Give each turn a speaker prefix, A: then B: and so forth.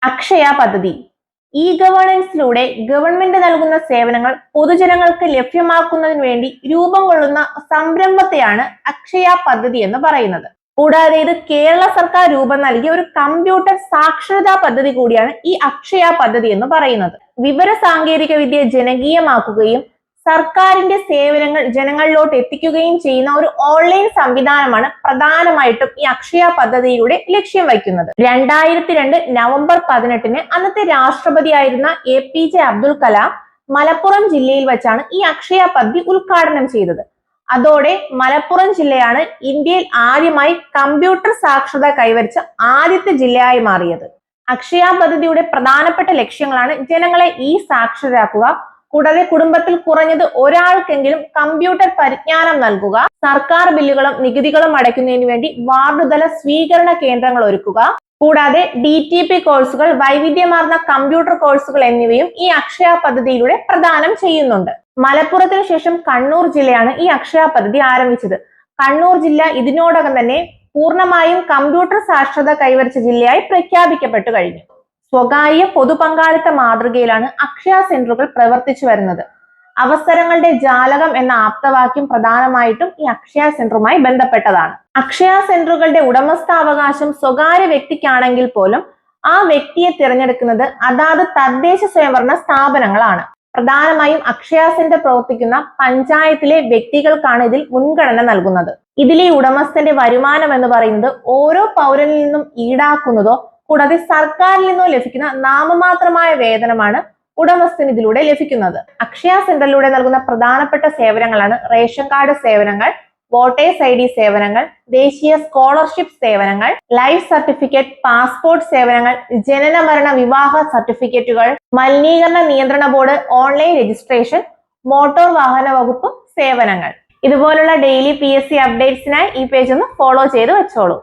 A: അക്ഷയ പദ്ധതി E ഗവേണൻസിലൂടെ government നൽകുന്ന സേവനങ്ങൾ പൊതുജനങ്ങൾക്ക് ലഭ്യമാക്കുന്നതിന് വേണ്ടി രൂപം കൊള്ളുന്ന സംരംഭത്തെയാണ് അക്ഷയ പദ്ധതി എന്ന് പറയുന്നത്. കൂടാതെ ഇത് കേരള സർക്കാർ രൂപം നൽകിയ ഒരു കമ്പ്യൂട്ടർ സാക്ഷരതാ പദ്ധതി കൂടിയാണ് ഈ അക്ഷയ പദ്ധതി എന്ന് പറയുന്നത്. വിവര സാങ്കേതിക വിദ്യ ജനകീയമാക്കുകയും സർക്കാരിന്റെ സേവനങ്ങൾ ജനങ്ങളിലോട്ട് എത്തിക്കുകയും ചെയ്യുന്ന ഒരു ഓൺലൈൻ സംവിധാനമാണ് പ്രധാനമായിട്ടും ഈ അക്ഷയ പദ്ധതിയിലൂടെ ലക്ഷ്യം വയ്ക്കുന്നത്. 2002 നവംബർ 18 അന്നത്തെ രാഷ്ട്രപതിയായിരുന്ന APJ അബ്ദുൽ കലാം മലപ്പുറം ജില്ലയിൽ വെച്ചാണ് ഈ അക്ഷയ പദ്ധതി ഉദ്ഘാടനം ചെയ്തത്. അതോടെ മലപ്പുറം ജില്ലയാണ് ഇന്ത്യയിൽ ആദ്യമായി കമ്പ്യൂട്ടർ സാക്ഷരത കൈവരിച്ച ആദ്യത്തെ ജില്ലയായി മാറിയത്. അക്ഷയ പദ്ധതിയുടെ പ്രധാനപ്പെട്ട ലക്ഷ്യങ്ങളാണ് ജനങ്ങളെ സാക്ഷരരാക്കുക, കൂടാതെ കുടുംബത്തിൽ കുറഞ്ഞത് ഒരാൾക്കെങ്കിലും കമ്പ്യൂട്ടർ പരിജ്ഞാനം നൽകുക, സർക്കാർ ബില്ലുകളും നികുതികളും അടയ്ക്കുന്നതിന് വേണ്ടി വാർഡുതല സ്വീകരണ കേന്ദ്രങ്ങൾ ഒരുക്കുക, കൂടാതെ DTP കോഴ്സുകൾ, വൈവിധ്യമാർന്ന കമ്പ്യൂട്ടർ കോഴ്സുകൾ എന്നിവയും ഈ അക്ഷയ പദ്ധതിയിലൂടെ പ്രദാനം ചെയ്യുന്നുണ്ട്. മലപ്പുറത്തിന് ശേഷം കണ്ണൂർ ജില്ലയാണ് ഈ അക്ഷയ പദ്ധതി ആരംഭിച്ചത്. കണ്ണൂർ ജില്ല ഇതിനോടകം തന്നെ പൂർണ്ണമായും കമ്പ്യൂട്ടർ സാക്ഷരത കൈവരിച്ച ജില്ലയായി പ്രഖ്യാപിക്കപ്പെട്ടു കഴിഞ്ഞു. സ്വകാര്യ പൊതുപങ്കാളിത്ത മാതൃകയിലാണ് അക്ഷയ സെന്ററുകൾ പ്രവർത്തിച്ചു വരുന്നത്. അവസരങ്ങളുടെ ജാലകം എന്ന ആപ്തവാക്യം പ്രധാനമായിട്ടും ഈ അക്ഷയ സെന്ററുമായി ബന്ധപ്പെട്ടതാണ്. അക്ഷയ സെന്ററുകളുടെ ഉടമസ്ഥാവകാശം സ്വകാര്യ വ്യക്തിക്കാണെങ്കിൽ പോലും ആ വ്യക്തിയെ തിരഞ്ഞെടുക്കുന്നത് അതാത് തദ്ദേശ സ്വയംഭരണ സ്ഥാപനങ്ങളാണ്. പ്രധാനമായും അക്ഷയ സെന്റർ പ്രവർത്തിക്കുന്ന പഞ്ചായത്തിലെ വ്യക്തികൾക്കാണ് ഇതിൽ മുൻഗണന നൽകുന്നത്. ഇതിലെ ഉടമസ്ഥന്റെ വരുമാനം എന്ന് പറയുന്നത് ഓരോ പൗരനിൽ നിന്നും ഈടാക്കുന്നതോ കൂടാതെ സർക്കാരിൽ നിന്നോ ലഭിക്കുന്ന നാമമാത്രമായ വേതനമാണ് ഉടമസ്ഥന് ഇതിലൂടെ ലഭിക്കുന്നത്. അക്ഷയ സെന്ററിലൂടെ നൽകുന്ന പ്രധാനപ്പെട്ട സേവനങ്ങളാണ് റേഷൻ കാർഡ് സേവനങ്ങൾ, വോട്ടേഴ്സ് ID സേവനങ്ങൾ, ദേശീയ സ്കോളർഷിപ്പ് സേവനങ്ങൾ, ലൈഫ് സർട്ടിഫിക്കറ്റ്, പാസ്പോർട്ട് സേവനങ്ങൾ, ജനന മരണ വിവാഹ സർട്ടിഫിക്കറ്റുകൾ, മലിനീകരണ നിയന്ത്രണ ബോർഡ് ഓൺലൈൻ രജിസ്ട്രേഷൻ, മോട്ടോർ വാഹന വകുപ്പ് സേവനങ്ങൾ. ഇതുപോലുള്ള ഡെയിലി PSC അപ്ഡേറ്റ്സിനായി ഈ പേജ് ഒന്ന് ഫോളോ ചെയ്ത് വെച്ചോളൂ.